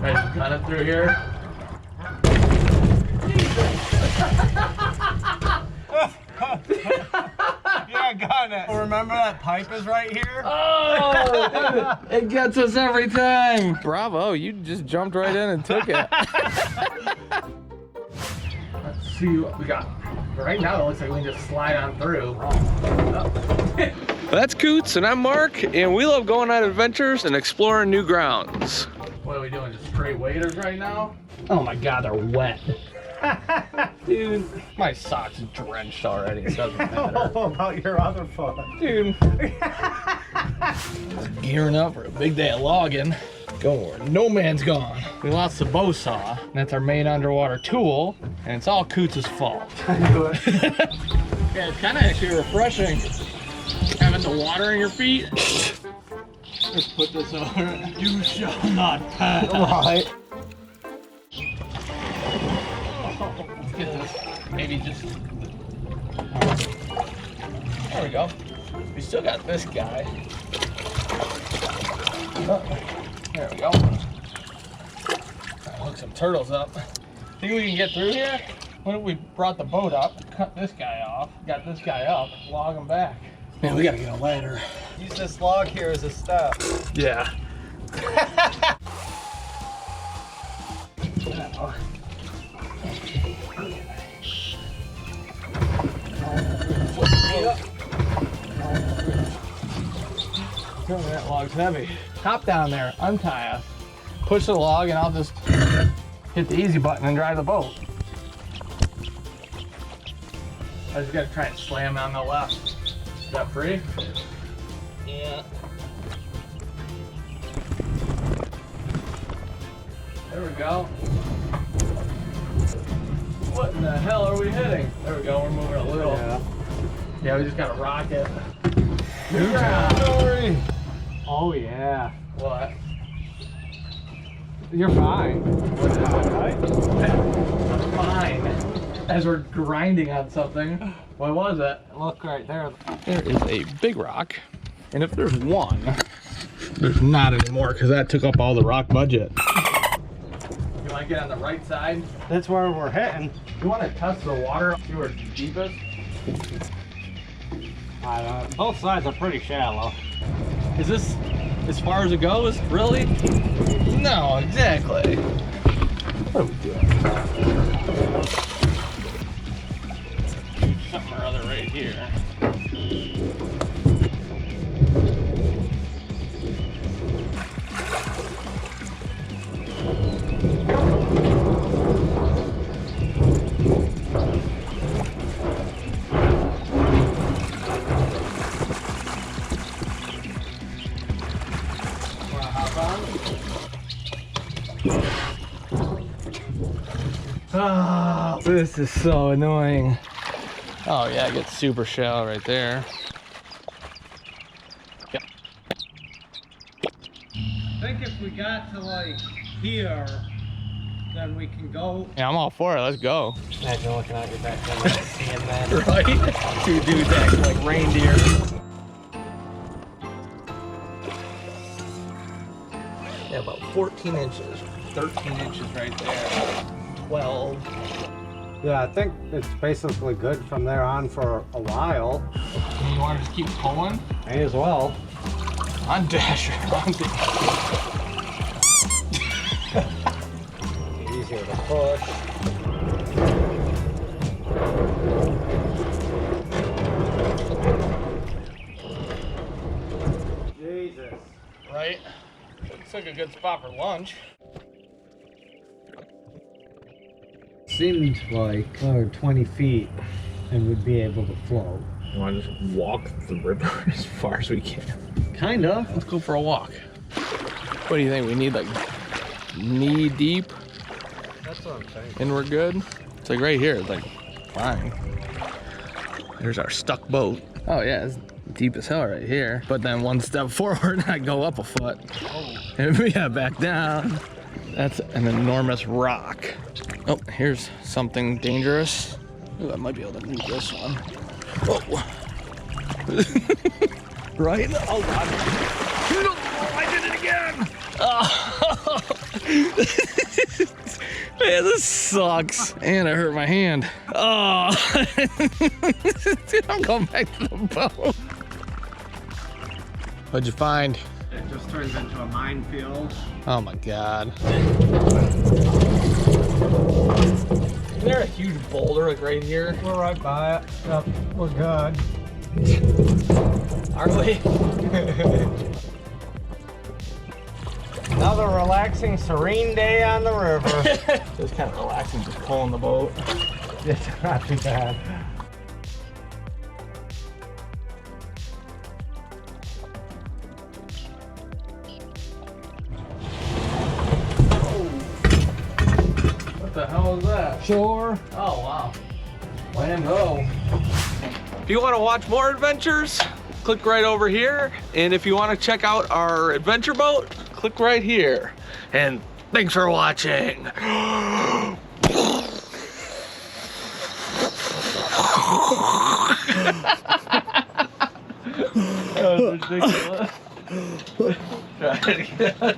I just cut it through here. Yeah, I got it. Remember that pipe is right here? Oh, it gets us every time. Bravo, you just jumped right in and took it. Let's see what we got. Right now it looks like we can just slide on through. That's Coots and I'm Mark, and we love going on adventures and exploring new grounds. What are we doing, just straight waders right now? Oh my God, they're wet. Dude, my sock's drenched already. It doesn't matter. What about your other foot? Dude. Just gearing up for a big day of logging. Going where no man's gone. We lost the bow saw. That's our main underwater tool, and it's all Coots' fault. I knew it. Yeah, it's kind of actually refreshing having the water in your feet. Let's put this over. You shall not pass. Right. Let's get this. Maybe just. There we go. We still got this guy. Oh, there we go. Hook some turtles up. Think we can get through here? What if we brought the boat up, cut this guy off, got this guy up, log him back? Man, we gotta get a ladder. Use this log here as a step. Yeah. That log's heavy. Hop down there, untie us, push the log, and I'll just hit the easy button and drive the boat. I just gotta try and slam on the left. Is that free? Yeah. There we go. What in the hell are we hitting? There we go, we're moving a little. Yeah, we just gotta rock it. New territory. Oh yeah. What? You're fine. What is it? Right? Fine. As we're grinding on something. What was it? Look right there. There is a big rock. And if there's one, there's not anymore because that took up all the rock budget. You want to get on the right side? That's where we're hitting. You want to test the water, see where it's deepest? Both sides are pretty shallow. Is this as far as it goes? Really? No, exactly. What are we doing? Something or other right here. Oh, this is so annoying. Oh yeah, it gets super shallow right there. Yep. I think if we got to like here, then we can go. Yeah, I'm all for it. Let's go. Imagine looking out your back window and seeing that. Right? Two dudes acting like reindeer. Yeah, about 14 inches. 13 inches right there. 12. Yeah, I think it's basically good from there on for a while. You want to just keep pulling? May as well. On Dasher. On Dasher. Easier to push. Jesus. Right? Looks like a good spot for lunch. Seems like 20 feet and we'd be able to float. You want to just walk the river as far as we can? Kind of. Let's go for a walk. What do you think? We need like knee deep That's what I'm saying. and we're good? It's like right here. It's like fine. There's our stuck boat. Oh yeah, it's deep as hell right here. But then one step forward, I go up a foot. Oh. And yeah, back down. That's an enormous rock. Oh, here's something dangerous. Ooh, I might be able to move this one. Whoa. Right? Oh, God. Oh, I did it again. Oh. Man, this sucks. And it hurt my hand. Oh. Dude, I'm going back to the boat. What'd you find? It just turns into a minefield. Oh my God. Isn't there a huge boulder like right here? We're right by it. Yep, we're good. Are we? Another relaxing, serene day on the river. It's kind of relaxing just pulling the boat. It's not too bad. What the hell is that? Shore. Oh, wow. Land ho. If you want to watch more adventures, click right over here. And if you want to check out our adventure boat, click right here. And thanks for watching. That was ridiculous. Try it again.